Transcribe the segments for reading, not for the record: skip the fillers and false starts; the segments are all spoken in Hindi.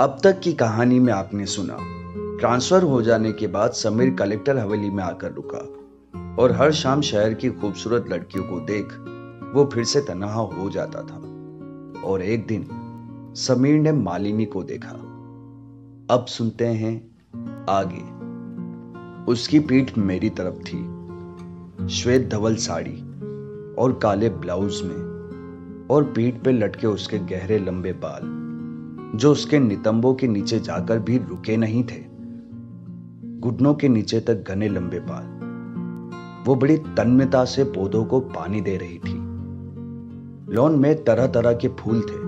अब तक की कहानी में आपने सुना, ट्रांसफर हो जाने के बाद समीर कलेक्टर हवेली में आकर रुका और हर शाम शहर की खूबसूरत लड़कियों को देख वो फिर से तन्हा हो जाता था। और एक दिन समीर ने मालिनी को देखा। अब सुनते हैं आगे। उसकी पीठ मेरी तरफ थी, श्वेत धवल साड़ी और काले ब्लाउज में, और पीठ पे लटके उसके गहरे लंबे बाल जो उसके नितंबों के नीचे जाकर भी रुके नहीं थे। घुटनों के नीचे तक घने लंबे बाल। वो बड़ी तन्मयता से पौधों को पानी दे रही थी। लॉन में तरह तरह के फूल थे।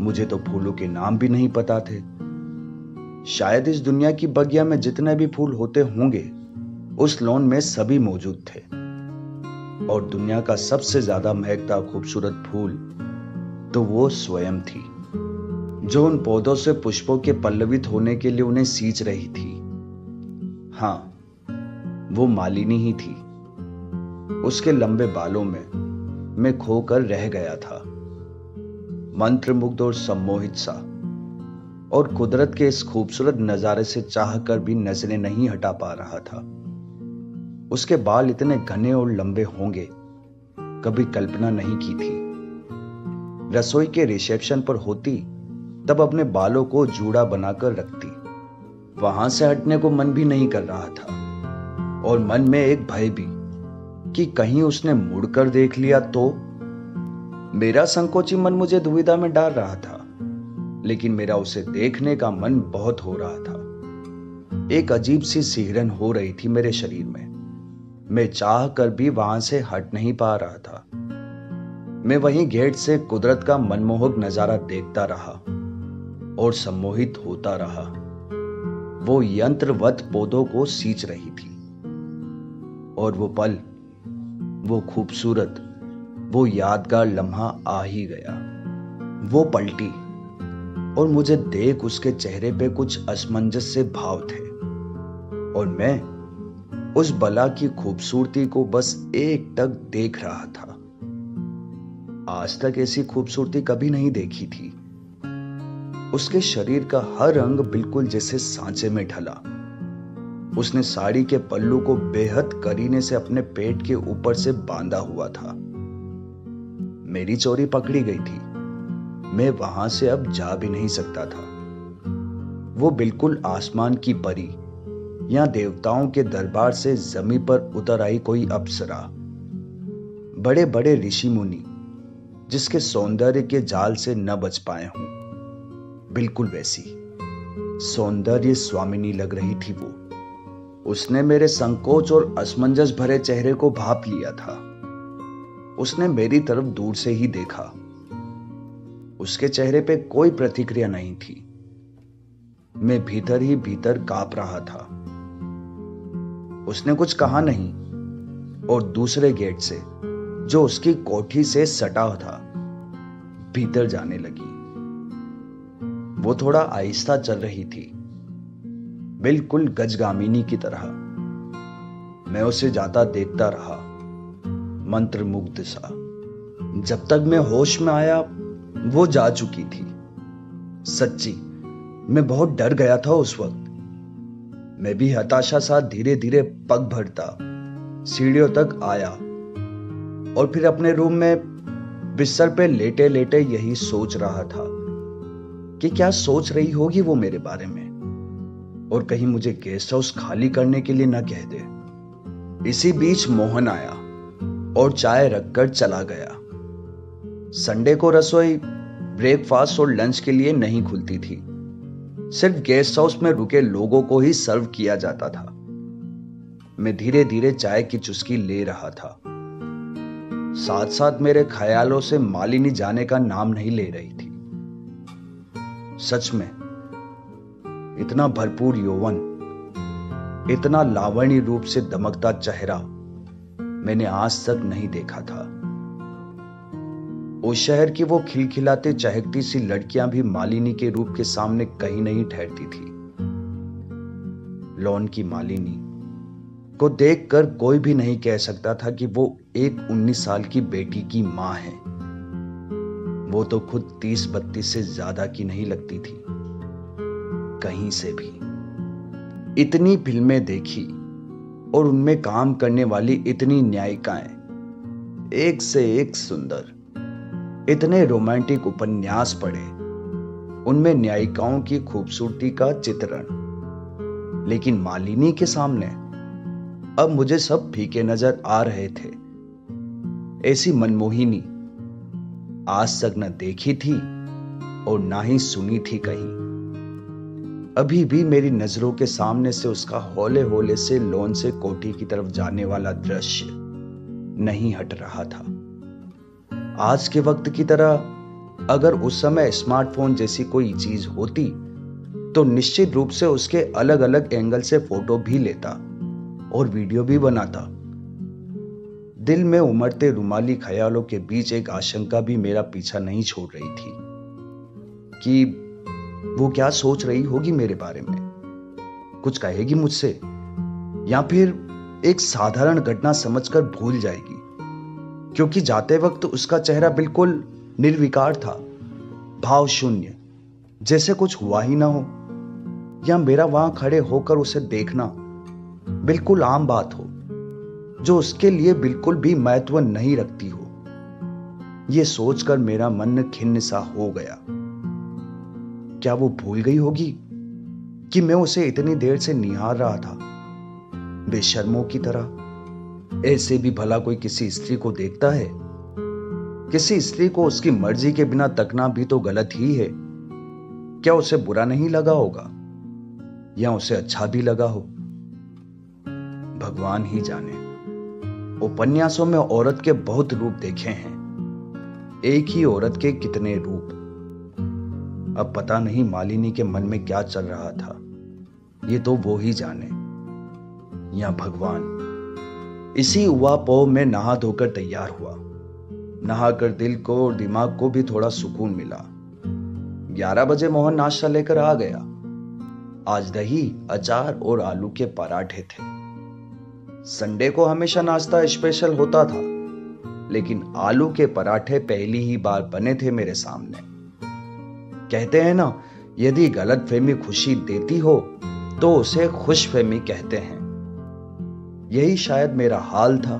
मुझे तो फूलों के नाम भी नहीं पता थे। शायद इस दुनिया की बगिया में जितने भी फूल होते होंगे उस लॉन में सभी मौजूद थे। और दुनिया का सबसे ज्यादा महकता खूबसूरत फूल तो वो स्वयं थी, जो उन पौधों से पुष्पों के पल्लवित होने के लिए उन्हें सींच रही थी। हाँ, वो मालिनी ही थी। उसके लंबे बालों में मैं खोकर रह गया था, मंत्रमुग्ध और सम्मोहित सा, और कुदरत के इस खूबसूरत नजारे से चाहकर भी नजरें नहीं हटा पा रहा था। उसके बाल इतने घने और लंबे होंगे कभी कल्पना नहीं की थी। रसोई के रिसेप्शन पर होती तब अपने बालों को जूड़ा बनाकर रखती। वहां से हटने को मन भी नहीं कर रहा था, और मन में एक भय भी कि कहीं उसने मुड़कर देख लिया तो। मेरा संकोची मन मुझे दुविधा में डाल रहा था, लेकिन मेरा उसे देखने का मन बहुत हो रहा था। एक अजीब सी सिहरन हो रही थी मेरे शरीर में। मैं चाह कर भी वहां से हट नहीं पा रहा था। मैं वहीं गेट से कुदरत का मनमोहक नजारा देखता रहा और सम्मोहित होता रहा। वो यंत्रवत पौधों को सींच रही थी, और वो पल, वो खूबसूरत, वो यादगार लम्हा आ ही गया। वो पलटी और मुझे देख उसके चेहरे पे कुछ असमंजस से भाव थे, और मैं उस बला की खूबसूरती को बस एकटक देख रहा था। आज तक ऐसी खूबसूरती कभी नहीं देखी थी। उसके शरीर का हर अंग बिल्कुल जैसे सांचे में ढला। उसने साड़ी के पल्लू को बेहद करीने से अपने पेट के ऊपर से बांधा हुआ था। मेरी चोरी पकड़ी गई थी। मैं वहां से अब जा भी नहीं सकता था। वो बिल्कुल आसमान की परी या देवताओं के दरबार से जमीन पर उतर आई कोई अप्सरा। बड़े बड़े ऋषि मुनि जिसके सौंदर्य के जाल से न बच पाए हों, बिल्कुल वैसी सौंदर्य स्वामिनी लग रही थी वो। उसने मेरे संकोच और असमंजस भरे चेहरे को भांप लिया था। उसने मेरी तरफ दूर से ही देखा। उसके चेहरे पे कोई प्रतिक्रिया नहीं थी। मैं भीतर ही भीतर कांप रहा था। उसने कुछ कहा नहीं, और दूसरे गेट से, जो उसकी कोठी से सटा था, भीतर जाने लगी। वो थोड़ा आहिस्ता चल रही थी, बिल्कुल गजगामिनी की तरह। मैं उसे जाता देखता रहा, मंत्रमुग्ध सा। जब तक मैं होश में आया वो जा चुकी थी। सच्ची मैं बहुत डर गया था उस वक्त। मैं भी हताशा सा धीरे धीरे पग भरता सीढ़ियों तक आया, और फिर अपने रूम में बिस्तर पे लेटे लेटे यही सोच रहा था कि क्या सोच रही होगी वो मेरे बारे में, और कहीं मुझे गेस्ट हाउस खाली करने के लिए ना कह दे। इसी बीच मोहन आया और चाय रखकर चला गया। संडे को रसोई ब्रेकफास्ट और लंच के लिए नहीं खुलती थी। सिर्फ गेस्ट हाउस में रुके लोगों को ही सर्व किया जाता था। मैं धीरे धीरे चाय की चुस्की ले रहा था। साथ साथ मेरे ख्यालों से मालिनी जाने का नाम नहीं ले रही थी। सच में इतना भरपूर यौवन, इतना लावण्य रूप से दमकता चेहरा मैंने आज तक नहीं देखा था। उस शहर की वो खिलखिलाते चहकती सी लड़कियां भी मालिनी के रूप के सामने कहीं नहीं ठहरती थी। लॉन की मालिनी को देखकर कोई भी नहीं कह सकता था कि वो एक 19 साल की बेटी की मां है। वो तो खुद 30-32 से ज्यादा की नहीं लगती थी। कहीं से भी। इतनी फिल्में देखी और उनमें काम करने वाली इतनी न्यायिकाएं, एक से एक सुंदर। इतने रोमांटिक उपन्यास पढ़े, उनमें न्यायिकाओं की खूबसूरती का चित्रण। लेकिन मालिनी के सामने अब मुझे सब फीके नजर आ रहे थे। ऐसी मनमोहिनी आज तक न देखी थी और ना ही सुनी थी कहीं। अभी भी मेरी नजरों के सामने से उसका हौले हौले से लॉन से कोठी की तरफ जाने वाला दृश्य नहीं हट रहा था। आज के वक्त की तरह अगर उस समय स्मार्टफोन जैसी कोई चीज होती तो निश्चित रूप से उसके अलग अलग एंगल से फोटो भी लेता और वीडियो भी बनाता। दिल में उमड़ते रुमाली ख्यालों के बीच एक आशंका भी मेरा पीछा नहीं छोड़ रही थी कि वो क्या सोच रही होगी मेरे बारे में। कुछ कहेगी मुझसे या फिर एक साधारण घटना समझकर भूल जाएगी, क्योंकि जाते वक्त उसका चेहरा बिल्कुल निर्विकार था, भाव शून्य, जैसे कुछ हुआ ही ना हो। या मेरा वहां खड़े होकर उसे देखना बिल्कुल आम बात हो, जो उसके लिए बिल्कुल भी महत्व नहीं रखती हो। यह सोचकर मेरा मन खिन्न सा हो गया। क्या वो भूल गई होगी कि मैं उसे इतनी देर से निहार रहा था, बेशर्मों की तरह। ऐसे भी भला कोई किसी स्त्री को देखता है? किसी स्त्री को उसकी मर्जी के बिना तकना भी तो गलत ही है। क्या उसे बुरा नहीं लगा होगा या उसे अच्छा भी लगा हो? भगवान ही जाने। उपन्यासों में औरत के बहुत रूप देखे हैं, एक ही औरत के कितने रूप। अब पता नहीं मालिनी के मन में क्या चल रहा था, ये तो वो ही जाने या भगवान। इसी उवापोह में नहा धोकर तैयार हुआ। नहाकर दिल को और दिमाग को भी थोड़ा सुकून मिला। 11 बजे मोहन नाश्ता लेकर आ गया। आज दही, अचार और आलू के पराठे थे। संडे को हमेशा नाश्ता स्पेशल होता था, लेकिन आलू के पराठे पहली ही बार बने थे मेरे सामने। कहते हैं ना, यदि गलतफहमी खुशी देती हो तो उसे खुशफहमी कहते हैं। यही शायद मेरा हाल था।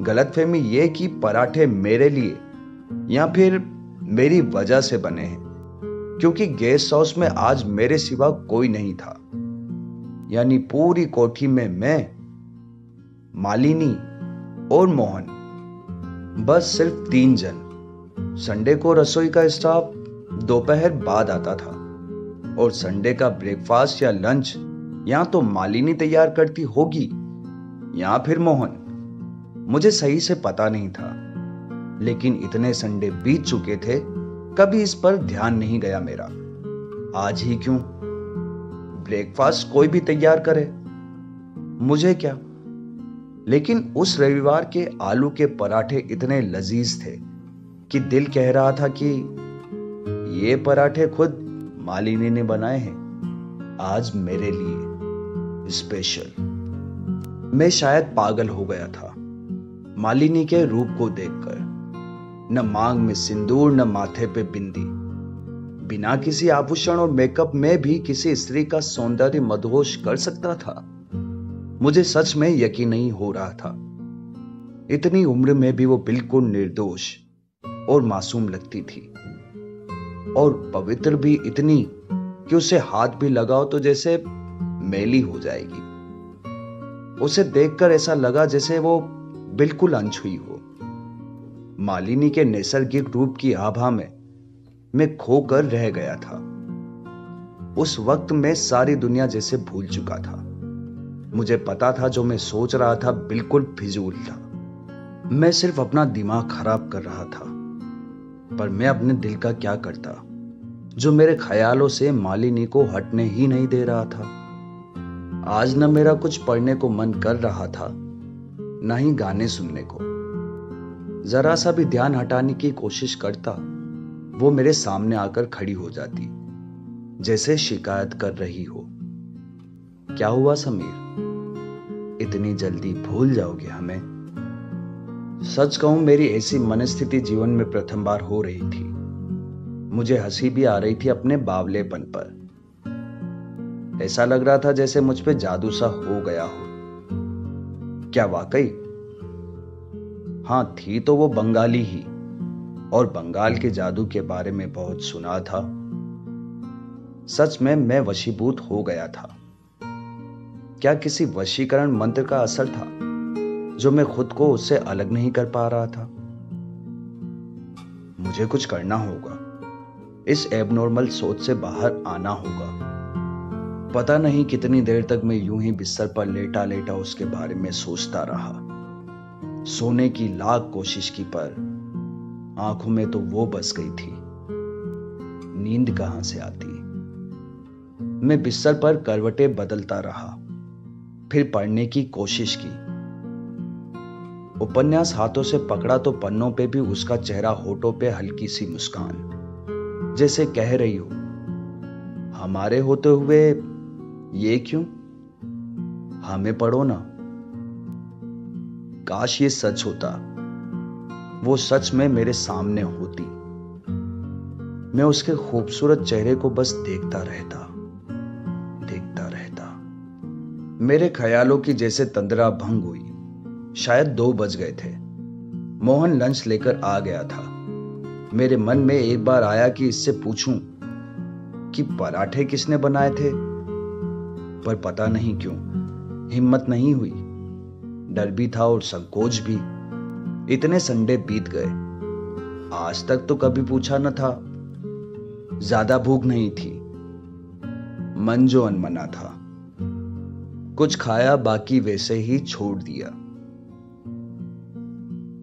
गलतफहमी ये कि पराठे मेरे लिए या फिर मेरी वजह से बने हैं, क्योंकि गेस्ट हाउस में आज मेरे सिवा कोई नहीं था। यानी पूरी कोठी में मैं, मालिनी और मोहन, बस सिर्फ 3 जन। संडे को रसोई का स्टाफ दोपहर बाद आता था और संडे का ब्रेकफास्ट या लंच या तो मालिनी तैयार करती होगी या फिर मोहन। मुझे सही से पता नहीं था, लेकिन इतने संडे बीत चुके थे, कभी इस पर ध्यान नहीं गया मेरा। आज ही क्यों? ब्रेकफास्ट कोई भी तैयार करे, मुझे क्या। लेकिन उस रविवार के आलू के पराठे इतने लजीज थे कि दिल कह रहा था कि ये पराठे खुद मालिनी ने बनाए हैं, आज मेरे लिए स्पेशल। मैं शायद पागल हो गया था मालिनी के रूप को देखकर। न मांग में सिंदूर, न माथे पे बिंदी। बिना किसी आभूषण और मेकअप में भी किसी स्त्री का सौंदर्य मदहोश कर सकता था। मुझे सच में यकीन नहीं हो रहा था। इतनी उम्र में भी वो बिल्कुल निर्दोष और मासूम लगती थी, और पवित्र भी इतनी कि उसे हाथ भी लगाओ तो जैसे मैली हो जाएगी। उसे देखकर ऐसा लगा जैसे वो बिल्कुल अनछुई हो। मालिनी के नैसर्गिक रूप की आभा में मैं खोकर रह गया था। उस वक्त मैं सारी दुनिया जैसे भूल चुका था। मुझे पता था जो मैं सोच रहा था बिल्कुल फिजूल था। मैं सिर्फ अपना दिमाग खराब कर रहा था। पर मैं अपने दिल का क्या करता, जो मेरे ख्यालों से मालिनी को हटने ही नहीं दे रहा था। आज न मेरा कुछ पढ़ने को मन कर रहा था, न ही गाने सुनने को। जरा सा भी ध्यान हटाने की कोशिश करता, वो मेरे सामने आकर खड़ी हो जाती, जैसे शिकायत कर रही हो। क्या हुआ समीर, इतनी जल्दी भूल जाओगे हमें? सच कहूं, मेरी ऐसी मनस्थिति जीवन में प्रथम बार हो रही थी। मुझे हंसी भी आ रही थी अपने बावलेपन पर। ऐसा लग रहा था जैसे मुझ पे जादू सा हो गया हो। क्या वाकई? हाँ, थी तो वो बंगाली ही, और बंगाल के जादू के बारे में बहुत सुना था। सच में मैं वशीभूत हो गया था। क्या किसी वशीकरण मंत्र का असर था जो मैं खुद को उससे अलग नहीं कर पा रहा था? मुझे कुछ करना होगा, इस एबनॉर्मल सोच से बाहर आना होगा। पता नहीं कितनी देर तक मैं यूं ही बिस्तर पर लेटा लेटा उसके बारे में सोचता रहा। सोने की लाख कोशिश की, पर आंखों में तो वो बस गई थी। नींद कहां से आती? मैं बिस्तर पर करवटें बदलता रहा, फिर पढ़ने की कोशिश की। उपन्यास हाथों से पकड़ा तो पन्नों पे भी उसका चेहरा, होठों पे हल्की सी मुस्कान, जैसे कह रही हो, हमारे होते हुए ये क्यों? हमें पढ़ो ना। काश ये सच होता, वो सच में मेरे सामने होती। मैं उसके खूबसूरत चेहरे को बस देखता रहता, देखता रहता। मेरे ख्यालों की जैसे तंद्रा भंग हुई। शायद 2 बज गए थे। मोहन लंच लेकर आ गया था। मेरे मन में एक बार आया कि इससे पूछूं कि पराठे किसने बनाए थे, पर पता नहीं क्यों हिम्मत नहीं हुई। डर भी था और संकोच भी। इतने संडे बीत गए, आज तक तो कभी पूछा न था। ज्यादा भूख नहीं थी, मन जो अनमना था। कुछ खाया, बाकी वैसे ही छोड़ दिया।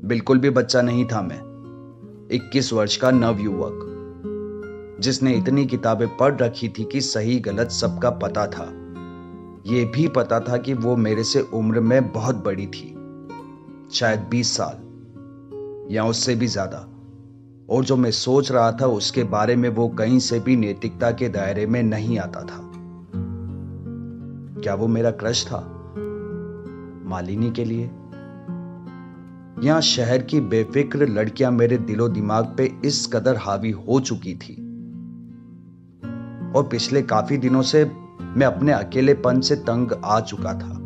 बिल्कुल भी बच्चा नहीं था मैं, 21 वर्ष का नवयुवक, जिसने इतनी किताबें पढ़ रखी थी कि सही गलत सबका पता था। यह भी पता था कि वो मेरे से उम्र में बहुत बड़ी थी, शायद 20 साल या उससे भी ज्यादा। और जो मैं सोच रहा था उसके बारे में वो कहीं से भी नैतिकता के दायरे में नहीं आता था। क्या वो मेरा क्रश था मालिनी के लिए? यहां शहर की बेफिक्र लड़कियां मेरे दिलो दिमाग पे इस कदर हावी हो चुकी थी, और पिछले काफी दिनों से मैं अपने अकेलेपन से तंग आ चुका था।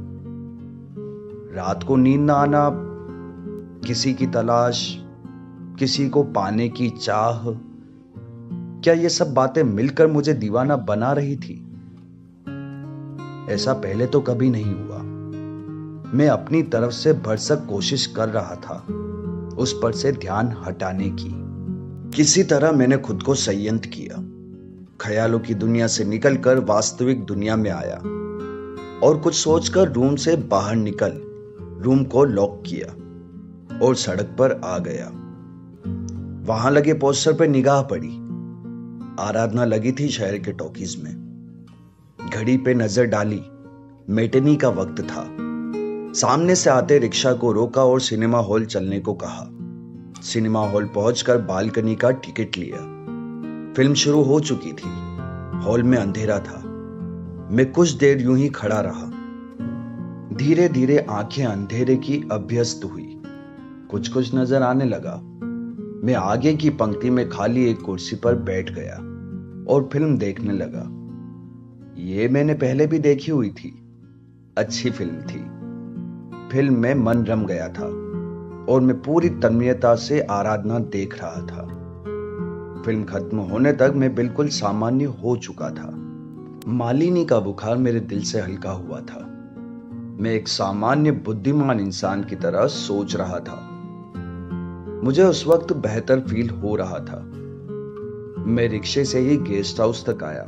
रात को नींद ना आना, किसी की तलाश, किसी को पाने की चाह, क्या ये सब बातें मिलकर मुझे दीवाना बना रही थी? ऐसा पहले तो कभी नहीं हुआ। मैं अपनी तरफ से भरसक कोशिश कर रहा था उस पर से ध्यान हटाने की। किसी तरह मैंने खुद को संयंत्र किया, ख्यालों की दुनिया से निकलकर वास्तविक दुनिया में आया, और कुछ सोचकर रूम से बाहर निकल रूम को लॉक किया और सड़क पर आ गया। वहां लगे पोस्टर पर निगाह पड़ी। आराधना लगी थी शहर के टॉकीज में। घड़ी पे नजर डाली, मेटनी का वक्त था। सामने से आते रिक्शा को रोका और सिनेमा हॉल चलने को कहा। सिनेमा हॉल पहुंचकर बालकनी का टिकट लिया। फिल्म शुरू हो चुकी थी। हॉल में अंधेरा था। मैं कुछ देर यूं ही खड़ा रहा। धीरे धीरे आंखें अंधेरे की अभ्यस्त हुई। कुछ कुछ नजर आने लगा। मैं आगे की पंक्ति में खाली एक कुर्सी पर बैठ गया और फिल्म देखने लगा। ये मैंने पहले भी देखी हुई थी। अच्छी फिल्म थी। फिल्म में मन रम गया था और मैं पूरी तन्मयता से आराधना देख रहा था। फिल्म खत्म होने तक मैं बिल्कुल सामान्य हो चुका था। मालिनी का बुखार मेरे दिल से हल्का हुआ था। मैं एक सामान्य बुद्धिमान इंसान की तरह सोच रहा था। मुझे उस वक्त बेहतर फील हो रहा था। मैं रिक्शे से ही गेस्ट हाउस तक आया।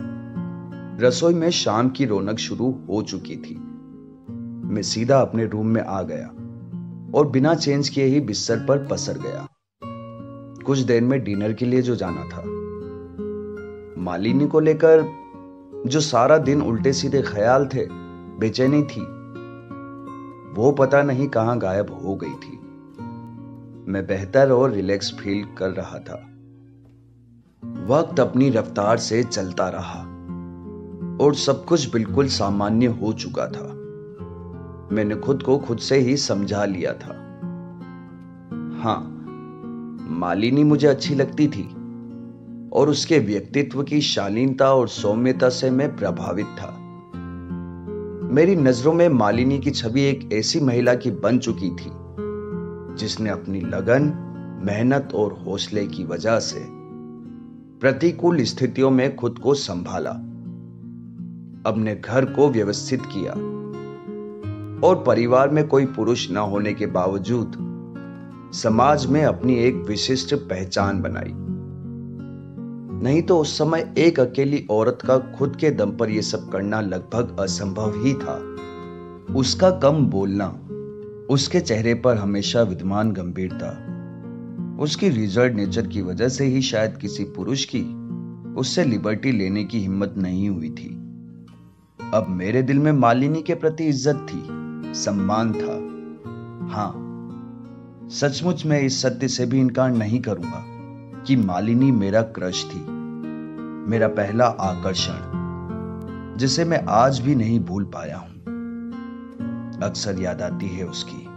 रसोई में शाम की रौनक शुरू हो चुकी थी। मैं सीधा अपने रूम में आ गया और बिना चेंज किए ही बिस्तर पर पसर गया। कुछ देर में डिनर के लिए जो जाना था। मालिनी को लेकर जो सारा दिन उल्टे सीधे ख्याल थे, बेचैनी थी, वो पता नहीं कहां गायब हो गई थी। मैं बेहतर और रिलैक्स फील कर रहा था। वक्त अपनी रफ्तार से चलता रहा और सब कुछ बिल्कुल सामान्य हो चुका था। मैंने खुद को खुद से ही समझा लिया था। हां, मालिनी मुझे अच्छी लगती थी और उसके व्यक्तित्व की शालीनता और सौम्यता से मैं प्रभावित था। मेरी नजरों में मालिनी की छवि एक ऐसी महिला की बन चुकी थी जिसने अपनी लगन, मेहनत और हौसले की वजह से प्रतिकूल स्थितियों में खुद को संभाला, अपने घर को व्यवस्थित किया और परिवार में कोई पुरुष न होने के बावजूद समाज में अपनी एक विशिष्ट पहचान बनाई। नहीं तो उस समय एक अकेली औरत का खुद के दम पर यह सब करना लगभग असंभव ही था। उसका कम बोलना, उसके चेहरे पर हमेशा विद्यमान गंभीरता, उसकी रिजर्व नेचर की वजह से ही शायद किसी पुरुष की उससे लिबर्टी लेने की हिम्मत नहीं हुई थी। अब मेरे दिल में मालिनी के प्रति इज्जत थी, सम्मान था। हां, सचमुच मैं इस सत्य से भी इनकार नहीं करूंगा कि मालिनी मेरा क्रश थी, मेरा पहला आकर्षण, जिसे मैं आज भी नहीं भूल पाया हूं। अक्सर याद आती है उसकी